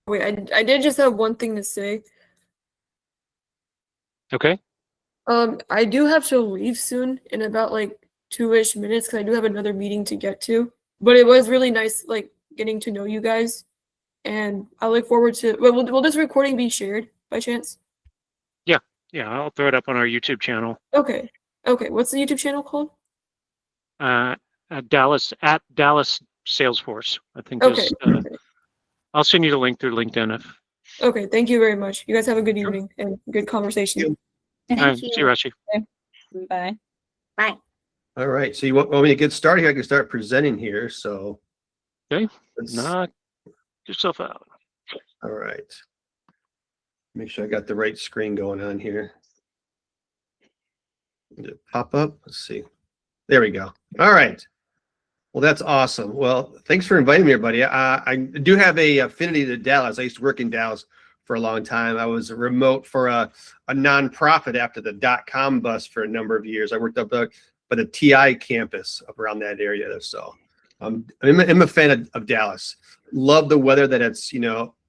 Wait, I did just have one thing to say. Okay. I do have to leave soon in about like 2-ish minutes because I do have another meeting to get to. But it was really nice, like getting to know you guys, and I look forward to. Will this recording be shared by chance? Yeah. Yeah. I'll throw it up on our YouTube channel. Okay. Okay. What's the YouTube channel called? Dallas Salesforce, I think Okay. is. Okay. I'll send you the link through LinkedIn if. Okay. Thank you very much. You guys have a good Sure. evening and good conversation. Thank See you. you, Rashi. Bye. Bye. All right. So you want me to get started here? I can start presenting here. So Okay. let's, Knock yourself out. all right. Make sure I got the right screen going on here. Did it pop up? Let's see. There we go. All right. Well, that's awesome. Well, thanks for inviting me, everybody. I do have a affinity to Dallas. I used to work in Dallas for a long time. I was remote for a nonprofit after the .com bust for a number of years. I worked up by the TI campus up around that area. So I'm a fan of Dallas. Love the weather that it's,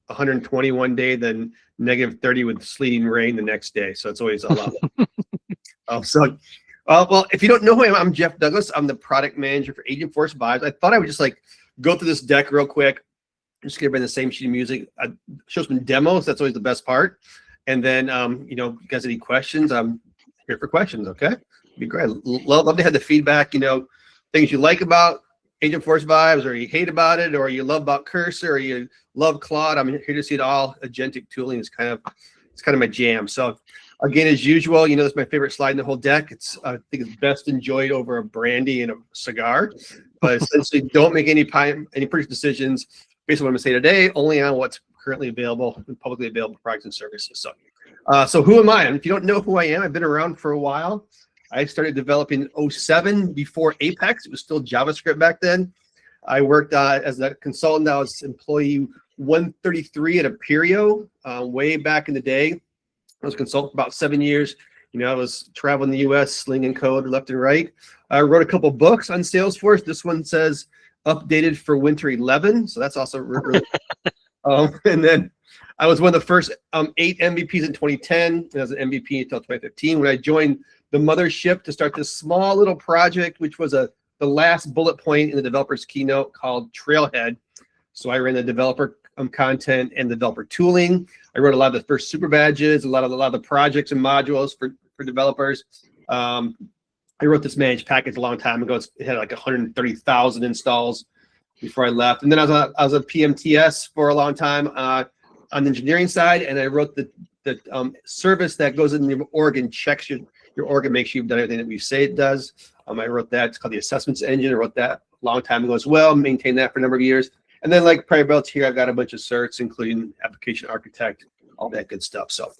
120 one day, then -30 with sleeting rain the next day. So it's always a lot. Well, if you don't know who I am, I'm Jeff Douglas. I'm the product manager for Agentforce Vibes. I thought I would just go through this deck real quick. I'm just gonna bring the same sheet of music. Show some demos. That's always the best part. And then, you guys have any questions? I'm here for questions. Okay, it'd be great. Love to have the feedback. Things you like about Agentforce Vibes, or you hate about it, or you love about Cursor, or you love Claude. I'm here to see it all. Agentic tooling is kind of my jam. So. Again, as usual, this is my favorite slide in the whole deck. I think it's best enjoyed over a brandy and a cigar. But essentially, don't make any purchase decisions based on what I'm going to say today, only on what's currently available and publicly available products and services. So who am I? And if you don't know who I am, I've been around for a while. I started developing in 2007 before Apex. It was still JavaScript back then. I worked as a consultant. I was employee 133 at Aperio way back in the day. I was a consultant for about 7 years. I was traveling the U.S., slinging code left and right. I wrote a couple books on Salesforce. This one says updated for winter 11, so that's also really. And then I was one of the first 8 MVPs in 2010. And I was an MVP until 2015 when I joined the mothership to start this small little project, which was the last bullet point in the developer's keynote called Trailhead. So I ran the developer content and the developer tooling. I wrote a lot of the first super badges, a lot of the projects and modules for developers. I wrote this managed package a long time ago. It had like 130,000 installs before I left. And then I was a PMTS for a long time on the engineering side, and I wrote the service that goes in your org and checks your org and makes sure you've done everything that we say it does. I wrote that. It's called the assessments engine. I wrote that a long time ago as well. Maintained that for a number of years. And then, like prior belts here, I've got a bunch of certs, including application architect, all that good stuff. So,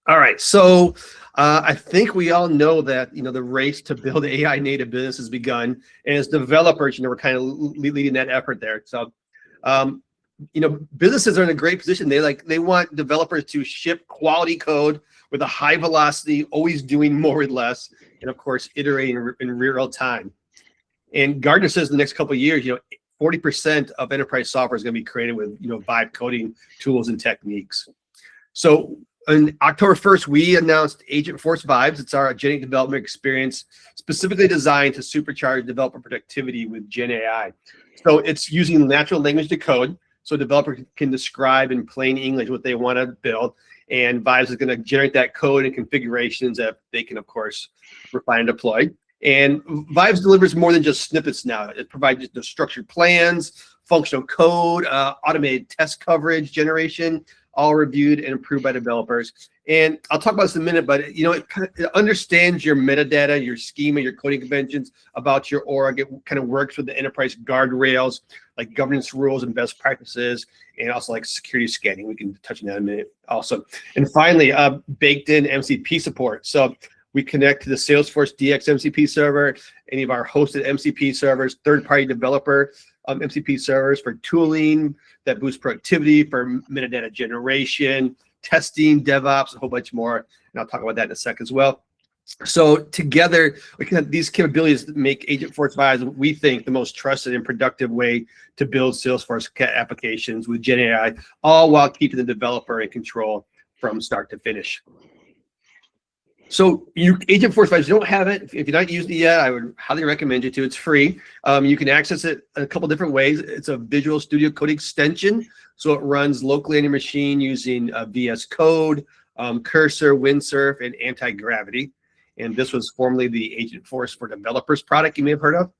all right. So, I think we all know that the race to build AI native business has begun, and as developers, we're kind of leading that effort there. So, businesses are in a great position. They want developers to ship quality code with a high velocity, always doing more with less, and of course, iterating in real time. And Gartner says in the next couple of years, 40% of enterprise software is going to be created with Vibe coding tools and techniques. So on October 1st, we announced Agentforce Vibes. It's our agentic development experience specifically designed to supercharge developer productivity with Gen AI. So it's using natural language to code, so a developer can describe in plain English what they want to build, and Vibes is going to generate that code and configurations that they can, of course, refine and deploy. And Vibes delivers more than just snippets now. It provides the structured plans, functional code, automated test coverage generation, all reviewed and approved by developers. And I'll talk about this in a minute, but it understands your metadata, your schema, your coding conventions about your org. It kind of works with the enterprise guardrails, like governance rules and best practices, and also like security scanning. We can touch on that in a minute also. And finally, baked in MCP support. So we connect to the Salesforce DX MCP server, any of our hosted MCP servers, third-party developer MCP servers for tooling that boosts productivity, for metadata generation, testing, DevOps, a whole bunch more. And I'll talk about that in a sec as well. So together, these capabilities make Agentforce Vibes, we think, the most trusted and productive way to build Salesforce applications with Gen AI, all while keeping the developer in control from start to finish. So Agentforce Vibes, you don't have it. If you're not using it yet, I would highly recommend you to. It's free. You can access it a couple different ways. It's a Visual Studio Code extension. So it runs locally on your machine using VS Code, Cursor, Windsurf, and Anti-Gravity. And this was formerly the Agentforce for Developers product you may have heard of.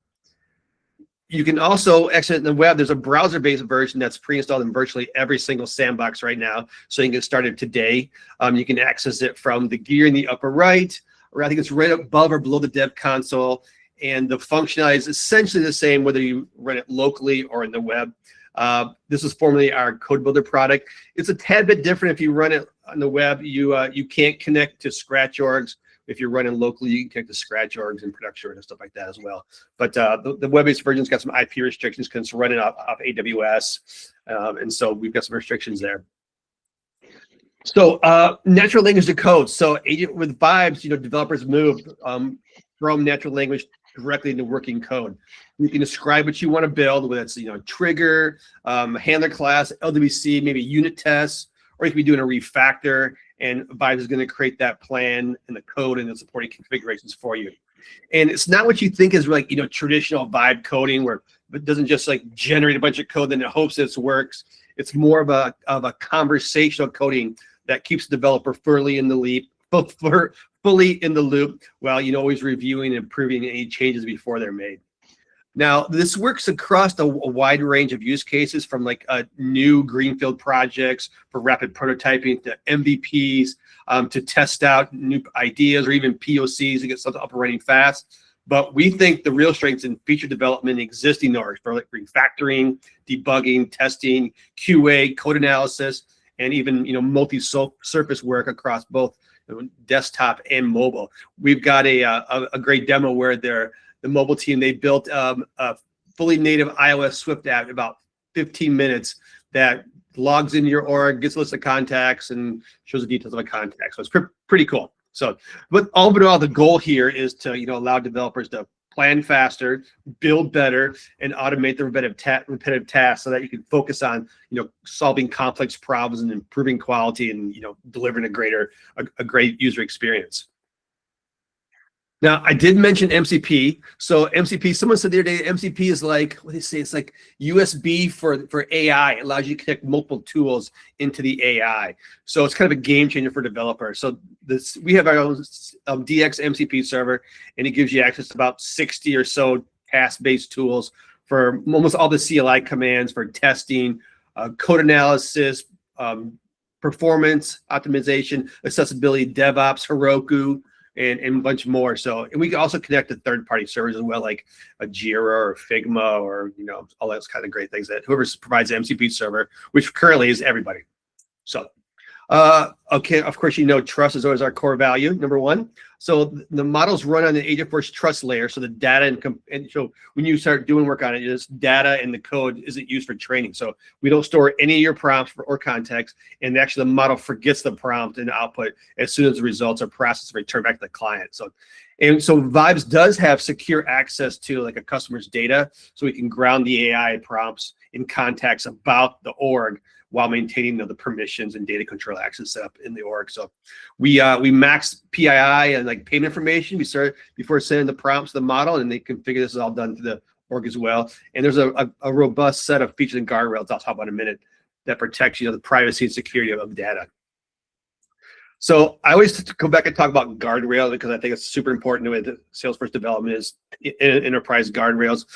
You can also access it in the web. There's a browser-based version that's pre-installed in virtually every single sandbox right now. So you can get started today. You can access it from the gear in the upper right, or I think it's right above or below the dev console. And the functionality is essentially the same whether you run it locally or in the web. This is formerly our Code Builder product. It's a tad bit different. If you run it on the web, you can't connect to Scratch orgs. If you're running locally, you can connect to Scratch orgs and production and stuff like that as well. But the web-based version's got some IP restrictions because it's running off AWS. And so we've got some restrictions there. So natural language to code. So with Vibes, developers move from natural language directly into working code. You can describe what you want to build, whether it's trigger, handler class, LWC, maybe unit tests, or you can be doing a refactor, and Vibes is going to create that plan and the code and the supporting configurations for you. And it's not what you think is like traditional Vibe coding, where it doesn't just like generate a bunch of code and it hopes it works. It's more of a conversational coding that keeps the developer fully in the loop, while always reviewing and improving any changes before they're made. Now, this works across a wide range of use cases, from like new greenfield projects for rapid prototyping to MVPs, to test out new ideas, or even POCs to get something up and running fast. But we think the real strengths in feature development in existing orgs for like refactoring, debugging, testing, QA, code analysis, and even multi-surface work across both desktop and mobile. We've got a great demo where the mobile team, they built a fully native iOS Swift app in about 15 minutes that logs into your org, gets a list of contacts, and shows the details of a contact. So it's pretty cool. So, but all in all, the goal here is to allow developers to plan faster, build better, and automate the repetitive tasks so that you can focus on solving complex problems and improving quality and delivering a great user experience. Now, I did mention MCP. So MCP, someone said the other day, MCP is like, what do they say? It's like USB for AI. It allows you to connect multiple tools into the AI. So it's kind of a game changer for developers. So we have our own DX MCP server, and it gives you access to about 60 or so task-based tools for almost all the CLI commands for testing, code analysis, performance optimization, accessibility, DevOps, Heroku, and a bunch more. So, and we can also connect to third-party servers as well, like a Jira or Figma, or all those kind of great things that whoever provides the MCP server, which currently is everybody. So, okay, of course, trust is always our core value, number one. So the models run on the Agentforce trust layer. So the data and so when you start doing work on it, this data and the code isn't used for training. So we don't store any of your prompts or context, and actually the model forgets the prompt and output as soon as the results are processed and returned back to the client. So Vibes does have secure access to like a customer's data, so we can ground the AI prompts in context about the org while maintaining the permissions and data control access set up in the org. So we max PII and like payment information. We start before sending the prompts to the model, and they configure this is all done to the org as well. And there's a robust set of features and guardrails I'll talk about in a minute that protects the privacy and security of data. So I always go back and talk about guardrails because I think it's super important with Salesforce development is enterprise guardrails.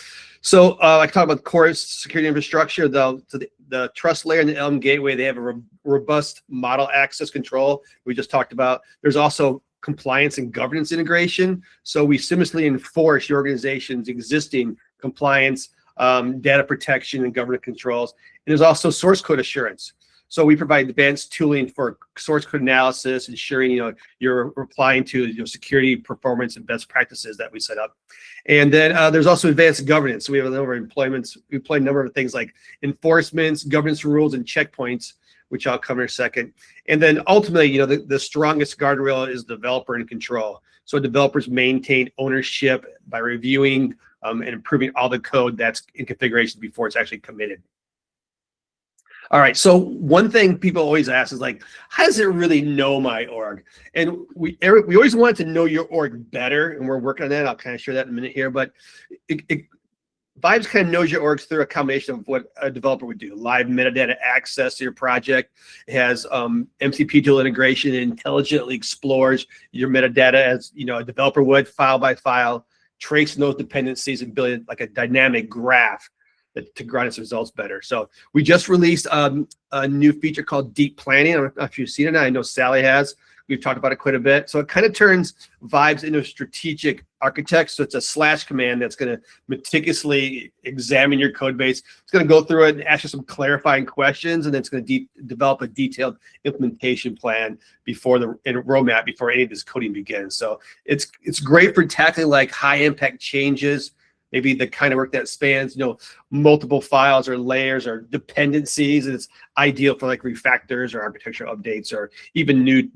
So I talk about the core security infrastructure, the trust layer and the Elm gateway. They have a robust model access control we just talked about. There's also compliance and governance integration. So we seamlessly enforce your organization's existing compliance, data protection, and governance controls. And there's also source code assurance. So we provide advanced tooling for source code analysis, ensuring you're replying to security, performance, and best practices that we set up. And then there's also advanced governance. So we have a number of deployments. We deploy a number of things like enforcements, governance rules, and checkpoints, which I'll cover in a second. And then ultimately, the strongest guardrail is developer in control. so developers maintain ownership by reviewing and improving all the code that's in configuration before it's actually committed. All right, so one thing people always ask is like, how does it really know my org? And we always want to know your org better, and we're working on that. I'll kind of share that in a minute here, but Vibes kind of knows your orgs through a combination of what a developer would do. Live metadata access to your project. It has MCP tool integration. It intelligently explores your metadata as a developer would, file by file, tracing those dependencies and building like a dynamic graph to grind its results better. So we just released a new feature called Deep Planning. I don't know if you've seen it. I know Sally has. We've talked about it quite a bit. So it kind of turns Vibes into a strategic architect. So it's a slash command that's going to meticulously examine your code base. It's going to go through it and ask you some clarifying questions, and then it's going to develop a detailed implementation plan before roadmap before any of this coding begins. So it's great for tackling like high impact changes, maybe the kind of work that spans multiple files or layers or dependencies, and it's ideal for like refactors or architectural updates or even new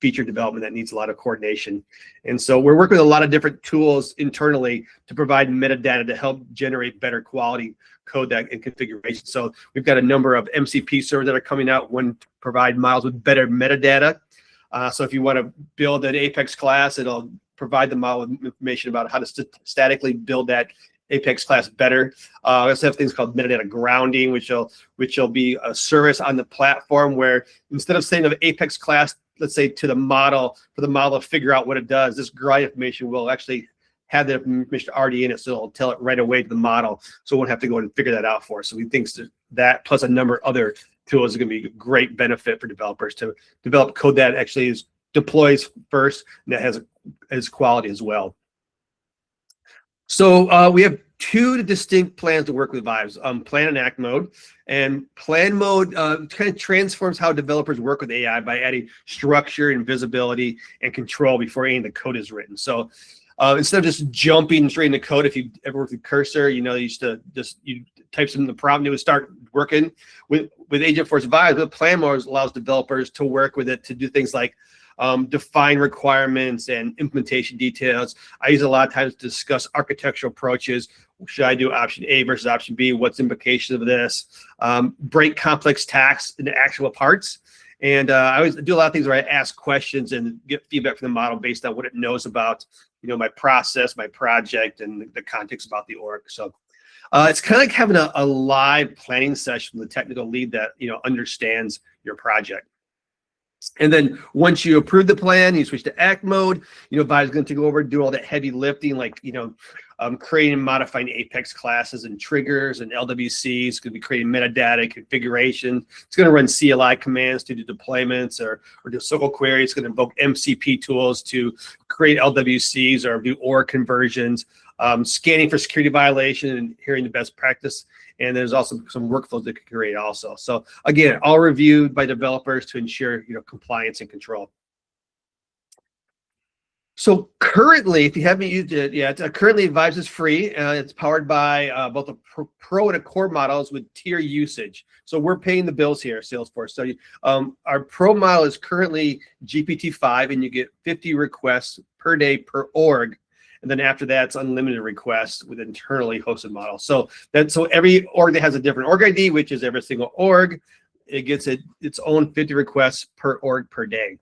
feature development that needs a lot of coordination. And so we're working with a lot of different tools internally to provide metadata to help generate better quality code and configuration. So we've got a number of MCP servers that are coming out, one to provide models with better metadata. So if you want to build an Apex class, it'll provide the model with information about how to statically build that Apex class better. We also have things called metadata grounding, which will be a service on the platform where instead of saying of Apex class, let's say to the model, for the model to figure out what it does, this grind information will actually have that information already in it, so it'll tell it right away to the model, so it won't have to go and figure that out for us. So we think that plus a number of other tools is going to be a great benefit for developers to develop code that actually deploys first and that has quality as well. So we have two distinct plans to work with Vibes, plan and act mode. And plan mode kind of transforms how developers work with AI by adding structure and visibility and control before any of the code is written. So instead of just jumping straight into code, if you ever worked with Cursor, you used to you type some in the prompt and it would start working. With Agentforce Vibes, the plan mode allows developers to work with it to do things like define requirements and implementation details. I use it a lot of times to discuss architectural approaches. Should I do option A versus option B? What's the implication of this? Break complex tasks into actual parts. And I always do a lot of things where I ask questions and get feedback from the model based on what it knows about my process, my project, and the context about the org. So it's kind of like having a live planning session with the technical lead that understands your project. And then once you approve the plan, you switch to act mode. Vibe's going to take over, do all that heavy lifting, like creating and modifying Apex classes and triggers and LWCs. It's going to be creating metadata configuration. It's going to run CLI commands to do deployments or do SQL queries. It's going to invoke MCP tools to create LWCs or do OR conversions, scanning for security violation and hearing the best practice. And there's also some workflows that can create also. So again, all reviewed by developers to ensure compliance and control. So currently, if you haven't used it yet, currently Vibes is free. It's powered by both a Pro and a Core models with tier usage. So we're paying the bills here, Salesforce. So our Pro model is currently GPT-5, and you get 50 requests per day per org. And then after that, it's unlimited requests with internally hosted models. So every org that has a different org ID, which is every single org, it gets its own 50 requests per org per day.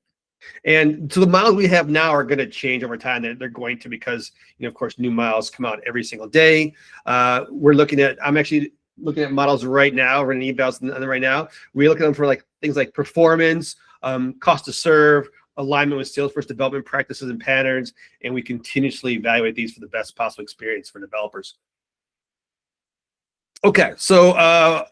And so the models we have now are going to change over time. They're going to, because of course new models come out every single day. I'm actually looking at models right now. We're running evals on them right now. We're looking at them for things like performance, cost to serve, alignment with Salesforce development practices and patterns, and we continuously evaluate these for the best possible experience for developers. Okay, so I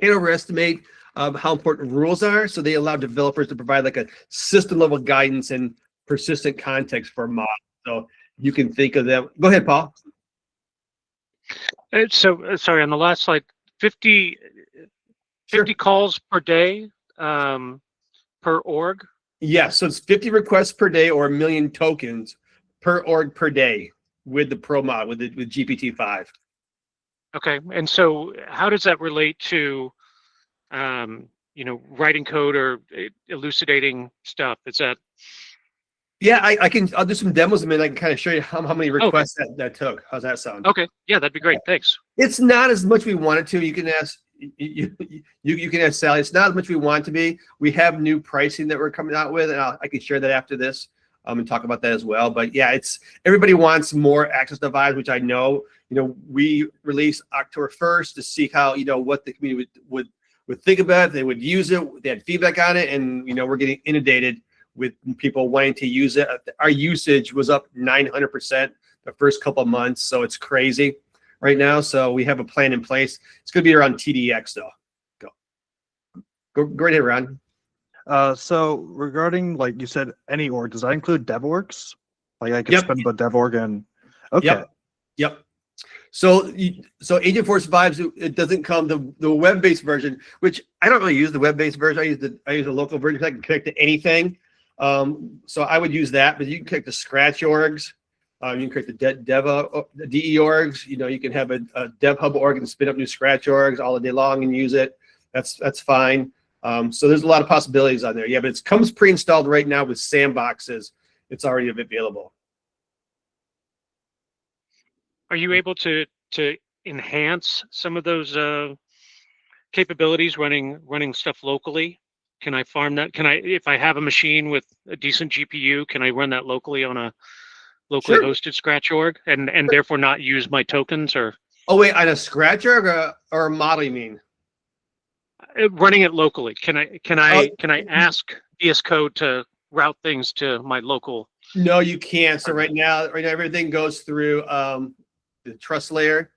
can't overestimate how important rules are. So they allow developers to provide a system level guidance and persistent context for a model. So you can think of them. Go ahead, Paul. So sorry, on the last slide, 50 calls per day per org. Yeah, so it's 50 requests per day or 1 million tokens per org per day with the Pro mod, with GPT-5. Okay, and so how does that relate to, writing code or elucidating stuff? Is that? Yeah, I'll do some demos, and then I can kind of show you how many requests that took. How's that sound? Okay. Yeah, that'd be great. Thanks. It's not as much we want it to. You can ask you can ask Sally. It's not as much we want it to be. We have new pricing that we're coming out with, and I can share that after this and talk about that as well. But yeah, it's everybody wants more access to Vibes, which I know. We released October 1st to see how what the community would think about it. They would use it. They had feedback on it, and we're getting inundated with people wanting to use it. Our usage was up 900% the first couple of months, so it's crazy right now. So we have a plan in place. It's going to be around TDX though. Go right ahead, Ron. So regarding, like you said, any org, does that include DevOrgs? Like I could Yep. spend about DevOrg and okay. Yep. So Agentforce Vibes, it doesn't come the web-based version, which I don't really use the web-based version. I use the local version because I can connect to anything. So I would use that, but you can connect to Scratch orgs. You can create the DE orgs. You can have a Dev Hub org and spin up new Scratch orgs all the day long and use it. That's fine. So there's a lot of possibilities on there. Yeah, but it comes pre-installed right now with sandboxes. It's already available. Are you able to enhance some of those capabilities running stuff locally? Can I farm that? If I have a machine with a decent GPU, can I run that locally on a locally hosted Scratch org and therefore not use my tokens? Or oh wait, on a Scratch org or a model, you mean? Running it locally. Can I ask VS Code to route things to my local? No, you can't. So right now everything goes through the trust layer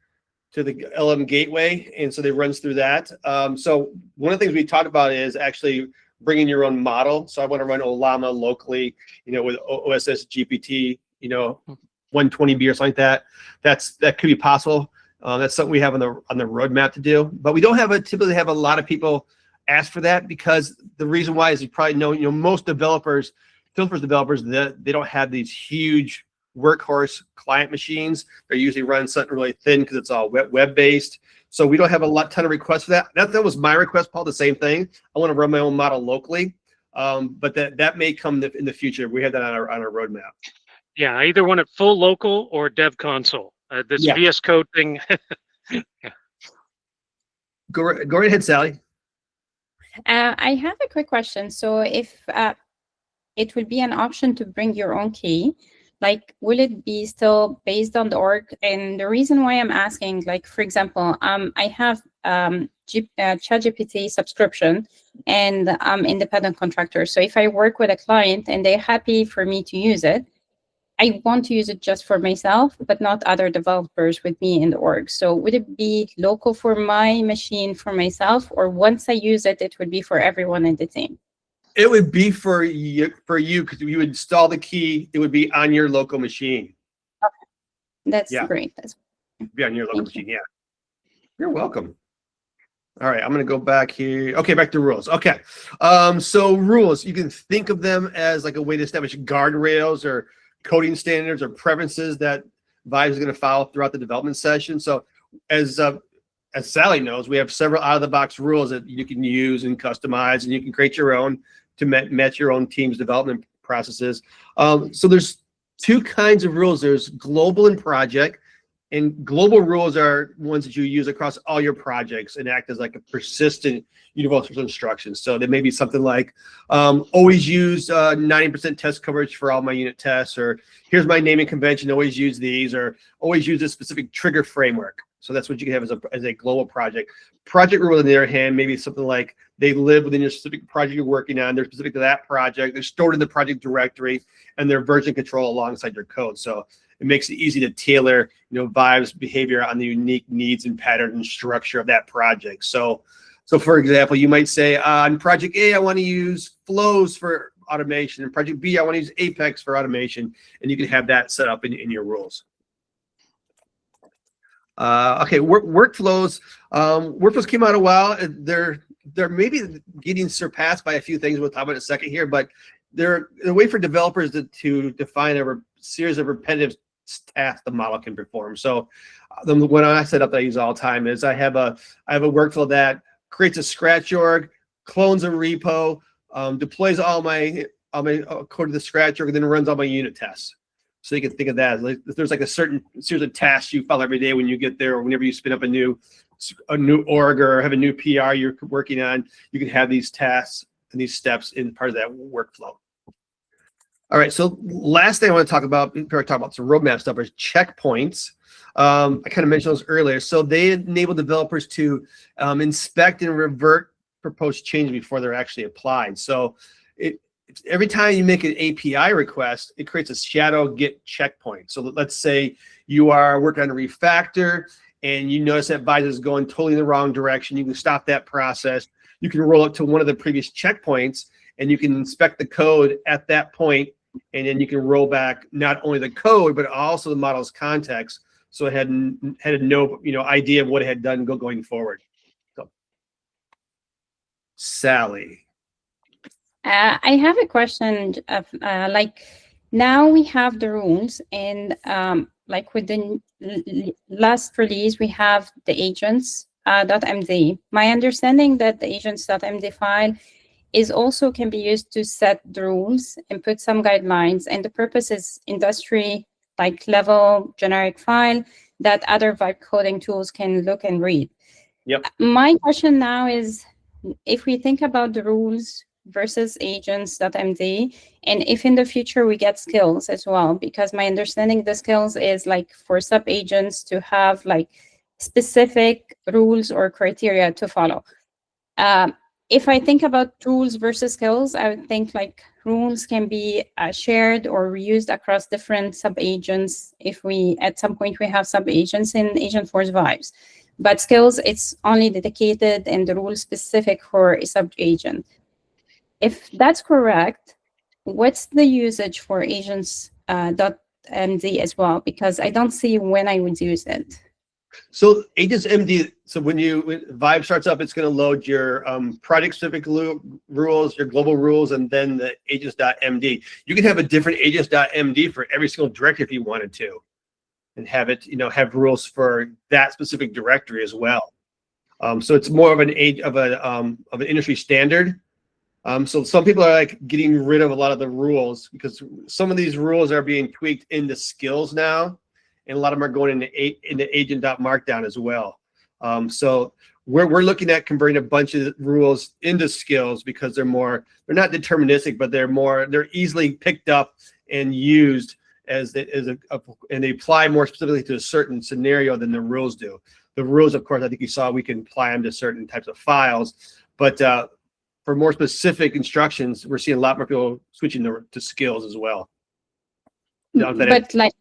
to the LM gateway, and so they runs through that. So one of the things we talked about is actually bringing your own model. So I want to run Olama locally, with OSS GPT, 120B or something like that. That could be possible. That's something we have on the roadmap to do, but we don't typically have a lot of people ask for that, because the reason why is you probably know, most developers, Salesforce developers, they don't have these huge workhorse client machines. They usually run something really thin because it's all web-based. So we don't have a ton of requests for that. That was my request, Paul, the same thing. I want to run my own model locally, but that may come in the future. We have that on our roadmap. Yeah, I either want it full local or dev console. This VS Code thing. Yeah. Go right ahead, Sally. I have a quick question. So if it would be an option to bring your own key, like, will it be still based on the org? And the reason why I'm asking, like, for example, I have ChatGPT subscription, and I'm independent contractor. So if I work with a client and they're happy for me to use it, I want to use it just for myself, but not other developers with me in the org. So would it be local for my machine for myself, or once I use it, it would be for everyone in the team? It would be for you because you would install the key. It would be on your local machine. Okay, that's great. Be on your local machine. Yeah, you're welcome. All right, I'm going to go back here. Okay, back to rules. Okay, so rules, you can think of them as like a way to establish guardrails or coding standards or preferences that Vibes is going to follow throughout the development session. So as Sally knows, we have several out-of-the-box rules that you can use and customize, and you can create your own to match your own team's development processes. So there's two kinds of rules. There's global and project, and global rules are ones that you use across all your projects and act as like a persistent universal instruction. So there may be something like always use 90% test coverage for all my unit tests, or here's my naming convention, always use these, or always use a specific trigger framework. So that's what you can have as a global project. Project rule, on the other hand, maybe something like they live within your specific project you're working on. They're specific to that project. They're stored in the project directory, and they're version control alongside your code. So it makes it easy to tailor, Vibes behavior on the unique needs and pattern and structure of that project. So for example, you might say on project A, I want to use flows for automation, and project B, I want to use Apex for automation, and you can have that set up in your rules. Okay, workflows. Workflows came out a while. They're maybe getting surpassed by a few things we'll talk about in a second here, but they're a way for developers to define a series of repetitive tasks the model can perform. So when I set up that I use all the time is I have a workflow that creates a Scratch org, clones a repo, deploys all my all my code to the scratch, or then it runs all my unit tests. So you can think of that as like, if there's like a certain series of tasks you follow every day when you get there, or whenever you spin up a new org or have a new PR you're working on, you can have these tasks and these steps in part of that workflow. All right, so last thing I want to talk about, before I talk about some roadmap stuff, is checkpoints. I kind of mentioned those earlier. So they enable developers to inspect and revert proposed changes before they're actually applied. So every time you make an API request, it creates a shadow get checkpoint. So let's say you are working on a refactor and you notice that Vise is going totally in the wrong direction. You can stop that process. You can roll up to one of the previous checkpoints and you can inspect the code at that point, and then you can roll back not only the code, but also the model's context. So it had no idea of what it had done going forward. So, Sally. I have a question of like, now we have the rules, and like with the last release, we have the agents .md. My understanding that the agents.md file is also can be used to set the rules and put some guidelines, and the purpose is industry like level generic file that other vibe coding tools can look and read. Yep. My question now is, if we think about the rules versus agents.md, and if in the future we get skills as well, because my understanding the skills is like for sub agents to have like specific rules or criteria to follow. If I think about rules versus skills, I would think like rules can be shared or reused across different sub-agents if we, at some point, we have sub-agents in Agentforce vibes. But skills, it's only dedicated and the rule specific for a sub-agent. If that's correct, what's the usage for agents.md as well? Because I don't see when I would use it. So agents.md, so when Vibe starts up, it's going to load your project-specific rules, your global rules, and then the agents.md. You can have a different agents.md for every single directory if you wanted to, and have it, have rules for that specific directory as well. So it's more of an industry standard. So some people are like getting rid of a lot of the rules because some of these rules are being tweaked into skills now. And a lot of them are going into agent.markdown as well. So we're looking at converting a bunch of rules into skills because they're not deterministic, but they're easily picked up and used and they apply more specifically to a certain scenario than the rules do. The rules, of course, I think you saw we can apply them to certain types of files, but for more specific instructions, we're seeing a lot more people switching to skills as well. But like,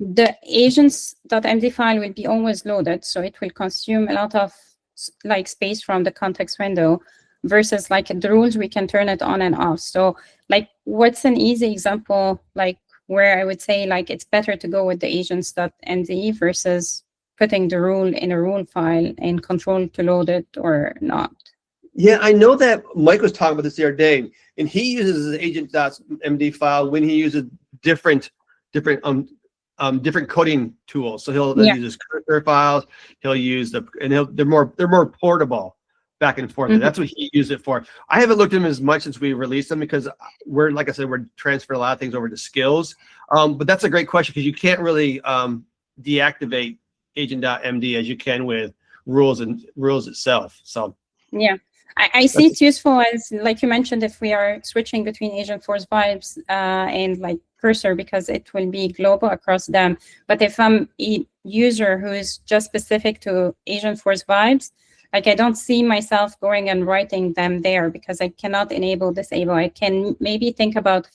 the agents.md file will be always loaded, so it will consume a lot of like space from the context window, versus like the rules we can turn it on and off. So like, what's an easy example like where I would say like it's better to go with the agents.md versus putting the rule in a rule file and control to load it or not? Yeah, I know that Mike was talking about this the other day, and he uses his agent.md file when he uses different coding tools. So he'll use his cursor files. He'll use they're more portable back and forth. And that's what he used it for. I haven't looked at them as much since we released them because like I said, we're transferring a lot of things over to skills. But that's a great question because you can't really deactivate agent.md as you can with rules itself. So yeah. I see it's useful as, like you mentioned, if we are switching between Agentforce vibes and like cursor, because it will be global across them. But if I'm a user who is just specific to Agentforce vibes, like I don't see myself going and writing them there because I cannot disable. I can maybe think about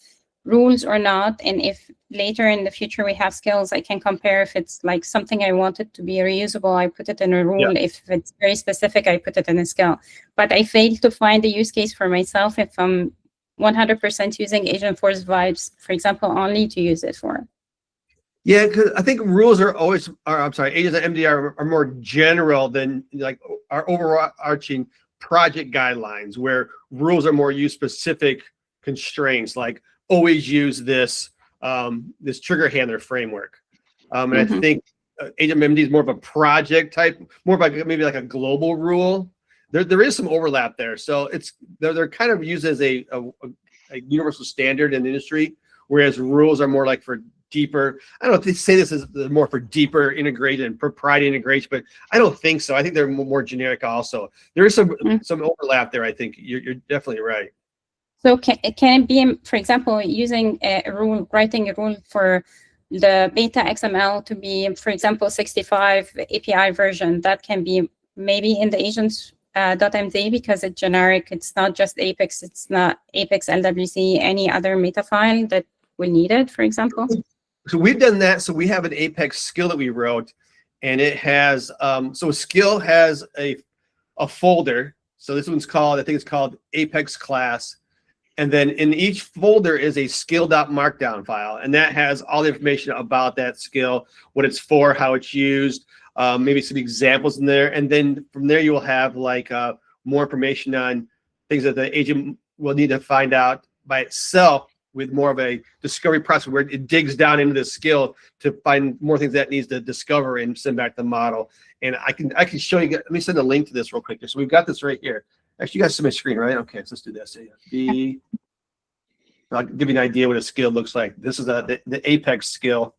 rules or not, and if later in the future we have skills, I can compare if it's like something I wanted to be reusable, I put it in a rule. Yeah. If it's very specific, I put it in a skill. But I failed to find a use case for myself if I'm 100% using Agentforce vibes, for example, only to use it for. Yeah, because I think rules agents.md are more general than like our overarching project guidelines, where rules are more use specific constraints, like always use this this trigger handler framework. And I think agent.md is more of a project type, more like maybe like a global rule. There is some overlap there, so they're kind of used as a a universal standard in the industry, whereas rules are more like for deeper. I don't know if they say this is more for deeper integration and proprietary integration, but I don't think so. I think they're more generic also. There is some overlap there. I think you're definitely right. So can it be, for example, using a rule, writing a rule for the beta XML to be, for example, 65 API version, that can be maybe in the agents.md because it's generic. It's not just Apex. It's not Apex LWC, any other meta file that we needed, for example. So we've done that. So we have an Apex skill that we wrote, and it has, so a skill has a folder. So this one's called, I think it's called Apex class. And then in each folder is a skill.markdown file. And that has all the information about that skill, what it's for, how it's used, maybe some examples in there. And then from there, you will have like more information on things that the agent will need to find out by itself with more of a discovery process where it digs down into the skill to find more things that it needs to discover and send back the model. And I can show you, let me send a link to this real quick. So we've got this right here. Actually, you guys see my screen, right? Okay, so let's do this. I'll give you an idea what a skill looks like. This is the Apex skill.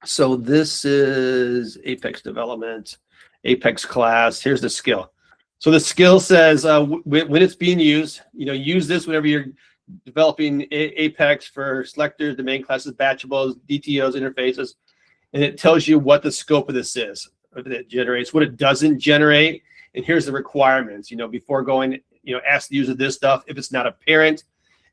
So this is Apex development, Apex class. Here's the skill. So the skill says when it's being used, use this whenever you're developing Apex for selectors, domain classes, batchables, DTOs, interfaces, and it tells you what the scope of this is. That it generates, what it doesn't generate, and here's the requirements. Before going, ask the user this stuff if it's not apparent,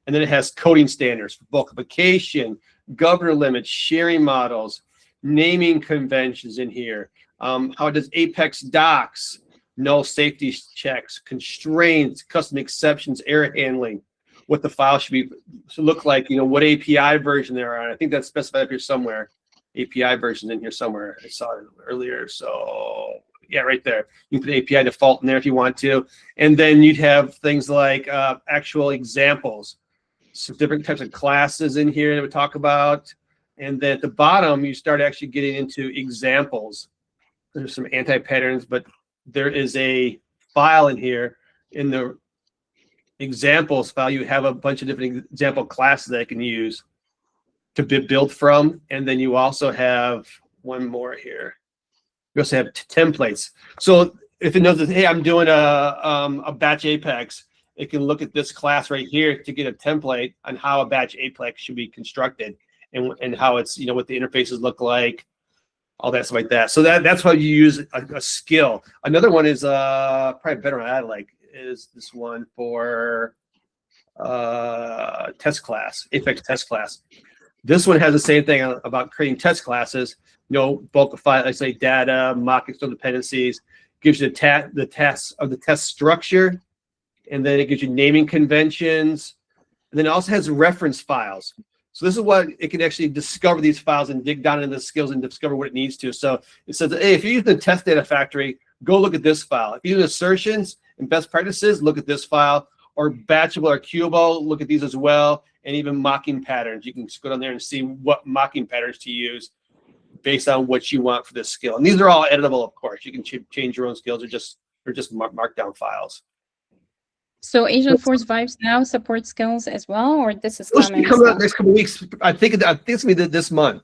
and then it has coding standards for bulkification, governor limits, sharing models, naming conventions in here. How does Apex docs, null safety checks, constraints, custom exceptions, error handling, what the file should look like. What API version there are. And I think that's specified up here somewhere. API version in here somewhere. I saw it earlier. So yeah, right there. You can put API default in there if you want to. And then you'd have things like actual examples, some different types of classes in here that we talk about. And then at the bottom, you start actually getting into examples. There's some anti-patterns, but there is a file in here in the examples file. You have a bunch of different example classes that I can use to build from. And then you also have one more here. You also have templates. So if it knows that, hey, I'm doing a batch Apex, it can look at this class right here to get a template on how a batch Apex should be constructed and how it's, what the interfaces look like, all that stuff like that. So that's how you use a skill. Another one is probably better one I like is this one for test class, Apex test class. This one has the same thing about creating test classes, bulkify, let's say data, mock external dependencies, gives you the tests of the test structure, and then it gives you naming conventions, and then it also has reference files. So this is what it can actually discover these files and dig down into the skills and discover what it needs to. So it says, hey, if you're using the test data factory, go look at this file. If you're doing assertions and best practices, look at this file. Or batchable or queuable, look at these as well. And even mocking patterns. You can just go down there and see what mocking patterns to use based on what you want for this skill. And these are all editable, of course. You can change your own skills or just markdown files. So Agentforce Vibes now support skills as well, or this is coming coming out next couple of weeks. I think it's gonna be this month.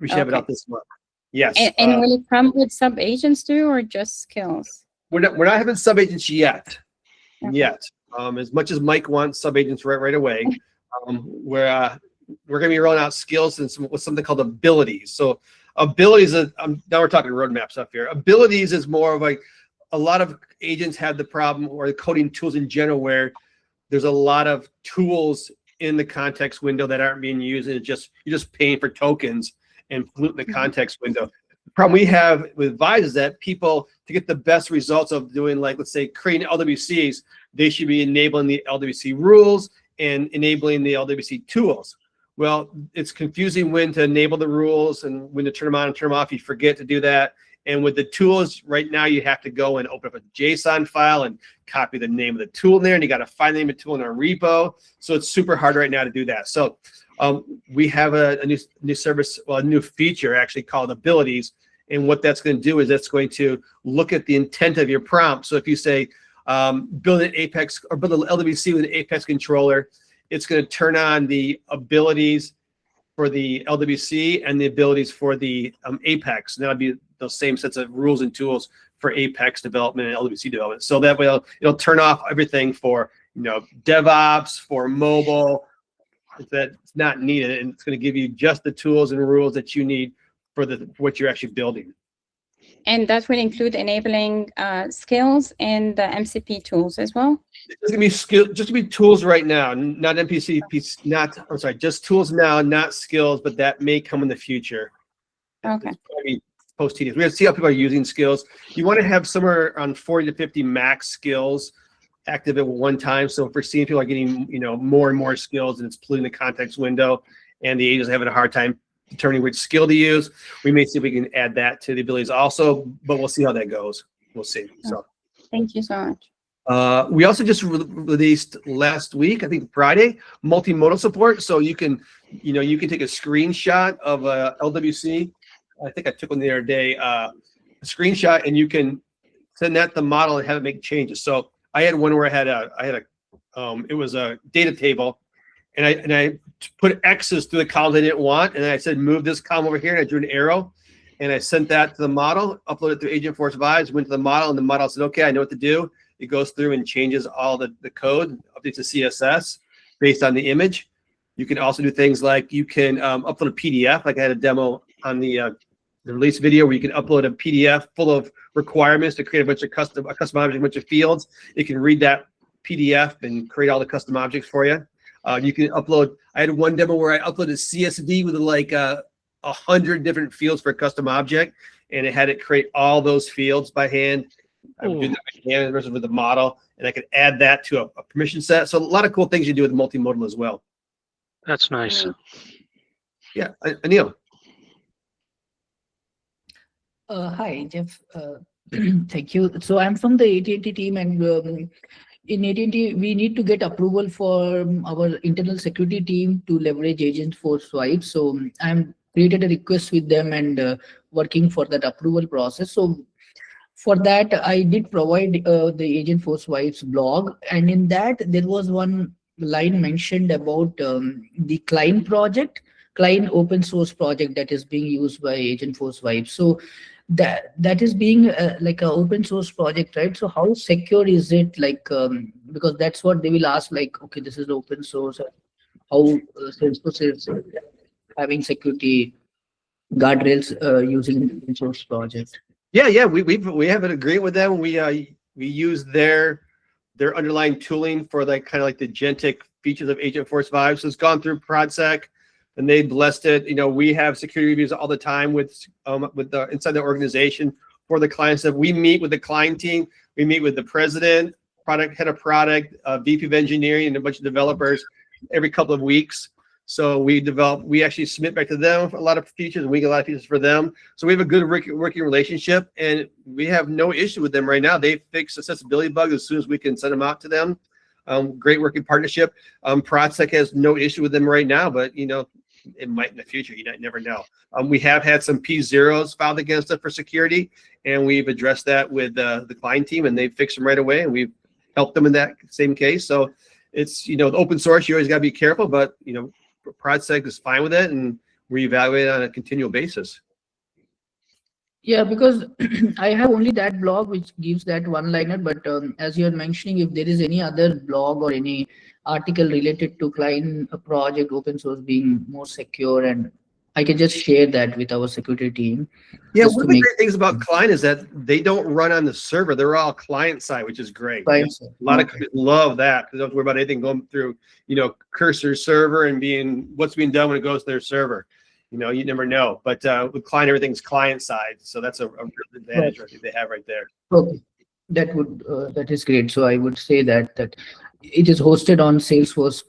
We should have it out this month. Yes. And will it come with sub agents too, or just skills? We're not having sub agents yet. Okay. As much as Mike wants sub agents right away, we're going to be rolling out skills and with something called abilities. So abilities is now we're talking roadmap stuff here. Abilities is more of like a lot of agents have the problem, or the coding tools in general, where there's a lot of tools in the context window that aren't being used, and you're just paying for tokens and polluting the context window. The problem we have with Vibes is that people, to get the best results of doing, like, let's say, creating LWCs, they should be enabling the LWC rules and enabling the LWC tools. Well, it's confusing when to enable the rules and when to turn them on and turn them off. You forget to do that. And with the tools, right now, you have to go and open up a JSON file and copy the name of the tool in there, and you got to find the name of the tool in our repo. So it's super hard right now to do that. So we have a new service, well, a new feature actually called Abilities. And what that's going to do is that's going to look at the intent of your prompt. So if you say, build an Apex or build an LWC with an Apex controller. It's going to turn on the abilities for the LWC and the abilities for the Apex. And that'll be those same sets of rules and tools for Apex development and LWC development. So that way it'll turn off everything for, you know, DevOps, for mobile, that's not needed. And it's going to give you just the tools and rules that you need for what you're actually building. And that will include enabling skills and the MCP tools as well. It's going to be tools right now, not MPC, just tools now, not skills, but that may come in the future. Okay. Post-tedious. We have to see how people are using skills. You want to have somewhere around 40 to 50 max skills active at one time. So if we're seeing people are getting, you know, more and more skills and it's polluting the context window and the agents are having a hard time determining which skill to use, we may see if we can add that to the abilities also, but we'll see how that goes. We'll see. So thank you so much. We also just released last week, I think Friday, multimodal support. So you can take a screenshot of a LWC. I think I took one the other day, a screenshot, and you can send that to the model and have it make changes. So I had one where it was a data table, and I put X's through the columns I didn't want, and then I said move this column over here, and I drew an arrow, and I sent that to the model, uploaded it through Agentforce Vibes, went to the model, and the model said, okay, I know what to do. It goes through and changes all the code, updates the CSS based on the image. You can also do things like you can upload a PDF, like I had a demo on the release video where you can upload a PDF full of requirements to create a bunch of custom objects, a bunch of fields. It can read that PDF and create all the custom objects for you. You can upload. I had one demo where I uploaded CSV with like 100 different fields for a custom object, and it had it create all those fields by hand. I would do that by hand versus with the model, and I could add that to a permission set. So a lot of cool things you do with multimodal as well. That's nice. Yeah, Anil. Hi, Jeff. Thank you. So I'm from the AT&T team, and in AT&T, we need to get approval for our internal security team to leverage Agentforce Swipes. So I'm created a request with them and working for that approval process. So for that, I did provide the Agentforce Swipes blog, and in that there was one line mentioned about the client open source project that is being used by Agentforce Swipes. So that is being like an open source project, right? So how secure is it? Like because that's what they will ask, like, okay, this is open source. How Salesforce is having security guardrails using open source project? Yeah, we have an agreement with them. We use their underlying tooling for like kind of like the agentic features of Agentforce Vibes. So it's gone through ProdSec, and they blessed it. You know, we have security reviews all the time with the inside the organization for the clients. That we meet with the client team, we meet with the president, head of product, VP of engineering, and a bunch of developers every couple of weeks. So we actually submit back to them for a lot of features, and we get a lot of features for them. So we have a good working relationship, and we have no issue with them right now. They fix accessibility bugs as soon as we can send them out to them. Great working partnership. ProdSec has no issue with them right now, but you know, it might in the future. You never know. We have had some P0s filed against us for security, and we've addressed that with the client team, and they fixed them right away, and we've helped them in that same case. So it's, you know, the open source, you always got to be careful, but you know, ProdSec is fine with it, and we evaluate it on a continual basis. Yeah, because I have only that blog which gives that one-liner, but as you're mentioning, if there is any other blog or any article related to client project open source being more secure, and I can just share that with our security team. Yeah, one of the great things about client is that they don't run on the server. They're all client side, which is great. A lot of companies love that because they don't worry about anything going through, you know, cursor server and what's being done when it goes to their server. You know, you never know. But with client, everything's client side, so that's a real advantage I think they have right there. Okay, that is great. So I would say that it is hosted on Salesforce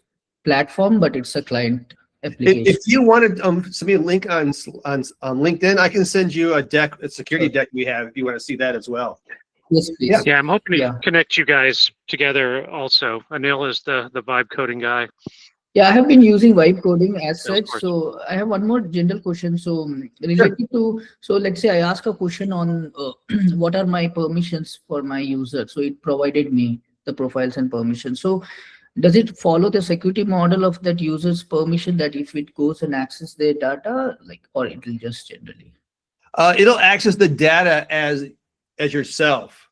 platform, but it's a client application. If you wanted send me a link on LinkedIn, I can send you a security deck we have if you want to see that as well. Yes, please. Yeah, I'm hoping to connect you guys together also. Anil is the vibe coding guy. Yeah, I have been using vibe coding as such. Salesforce. So I have one more general question. So related to, so let's say I ask a question on what are my permissions for my user. So it provided me the profiles and permissions. So does it follow the security model of that user's permission that if it goes and access their data, like, or it will just generally? It'll access the data as yourself.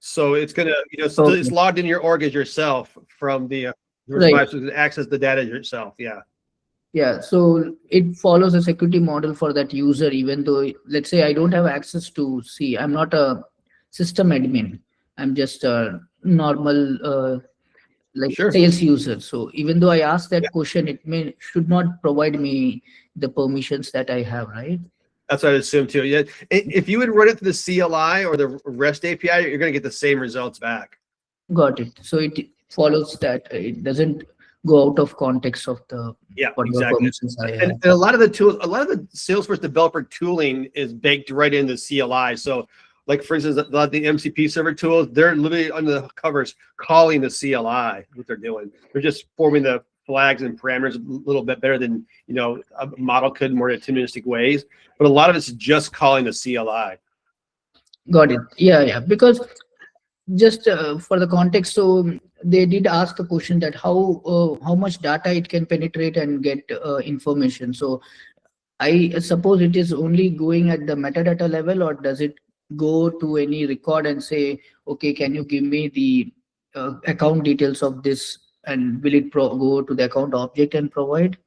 So it's gonna, still, it's Okay. logged in your org as yourself from the Right. so it can access the data as yourself. Yeah. Yeah, so it follows a security model for that user, even though, let's say I don't have access to see, I'm not a system admin. I'm just a normal like Sure. sales user. So even though I ask that Yeah. question, it should not provide me the permissions that I have, right? That's what I assume too. Yeah. If you would run it through the CLI or the REST API, you're going to get the same results back. Got it. So it follows that it doesn't go out of context of the Yeah, whatever exactly. permissions I And have. a lot of the tools, a lot of the Salesforce developer tooling is baked right into CLI. So, like for instance, a lot of the MCP server tools, they're literally under the covers calling the CLI. What they're doing, they're just forming the flags and parameters a little bit better than a model could in more deterministic ways. But a lot of it's just calling the CLI. Got it. Yeah, yeah. Because just for the context, so they did ask a question that how much data it can penetrate and get information. So I suppose it is only going at the metadata level, or does it go to any record and say, okay, can you give me the account details of this, and will it go to the account object and provide?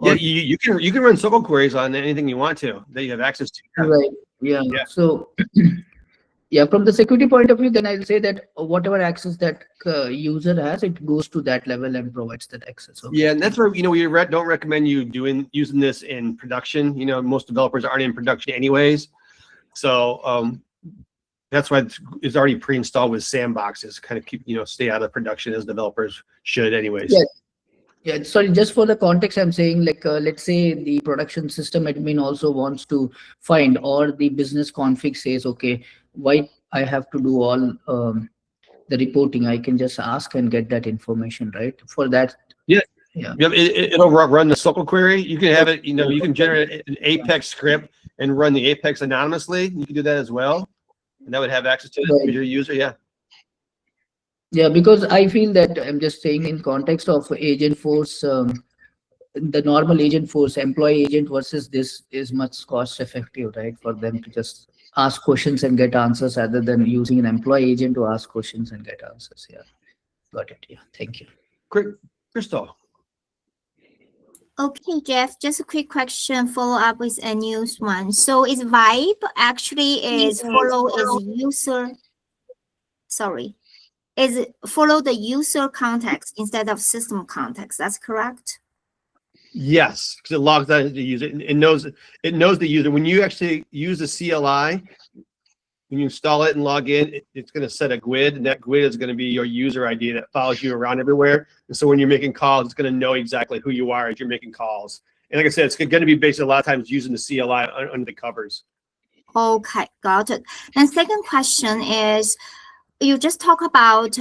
Yeah, Or, you can run SQL queries on anything you want to that you have access to. Yeah. right. Yeah. Yeah. So yeah, from the security point of view, then I'll say that whatever access that user has, it goes to that level and provides that access. Okay. Yeah, and that's where we don't recommend you using this in production. Most developers aren't in production anyways, so that's why it's already pre-installed with sandboxes. Kind of keep stay out of production as developers should anyways. Yeah. Yeah, sorry, just for the context, I'm saying, like, let's say the production system admin also wants to find, or the business config says, okay, why I have to do all the reporting? I can just ask and get that information, right? For that. Yeah. Yeah. Yep, it'll run the SQL query. You can have it, you can generate an Apex script and run the Apex anonymously. You can do that as well, and that would have access to it as your user. Yeah. Yeah, because I feel that I'm just saying in context of Agentforce, the normal Agentforce employee agent versus this is much cost effective, right? For them to just ask questions and get answers rather than using an employee agent to ask questions and get answers. Yeah, got it. Yeah, thank you. Great, Crystal. Okay, Jeff, just a quick question, follow up with a new one. So is Vibe actually is follow the user context instead of system context? That's correct? Yes, because it logs out the user. It knows the user. When you actually use the CLI, when you install it and log in, it's going to set a GUID, and that GUID is going to be your user ID that follows you around everywhere. And so when you're making calls, it's going to know exactly who you are as you're making calls. And like I said, it's going to be based a lot of times using the CLI under the covers. Okay, got it. And second question is, you just talk about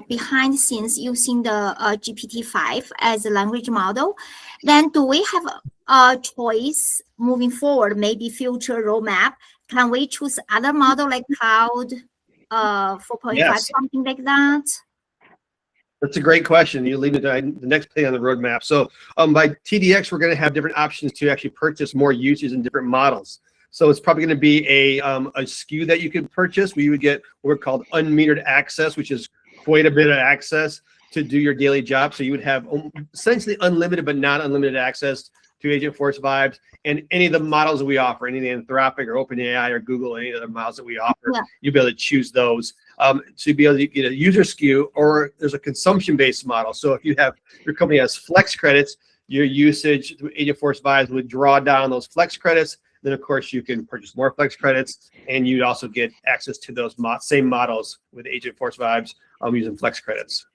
behind the scenes using the GPT-5 as a language model. Then do we have a choice moving forward, maybe future roadmap? Can we choose other model like Cloud 4.5, Yes. something like that? That's a great question. You lead me to the next thing on the roadmap. So by TDX, we're going to have different options to actually purchase more users in different models. So it's probably going to be a SKU that you can purchase. We would get what are called unmetered access, which is quite a bit of access to do your daily job. So you would have essentially unlimited, but not unlimited access to Agentforce Vibes and any of the models that we offer, any of the Anthropic or OpenAI or Google, any of the models that we offer. Yeah. You'll be able to choose those. So you'll be able to get a user SKU, or there's a consumption-based model. So if your company has flex credits, your usage through Agentforce Vibes would draw down those flex credits. Then, of course, you can purchase more flex credits, and you'd also get access to those same models with Agentforce Vibes using flex credits.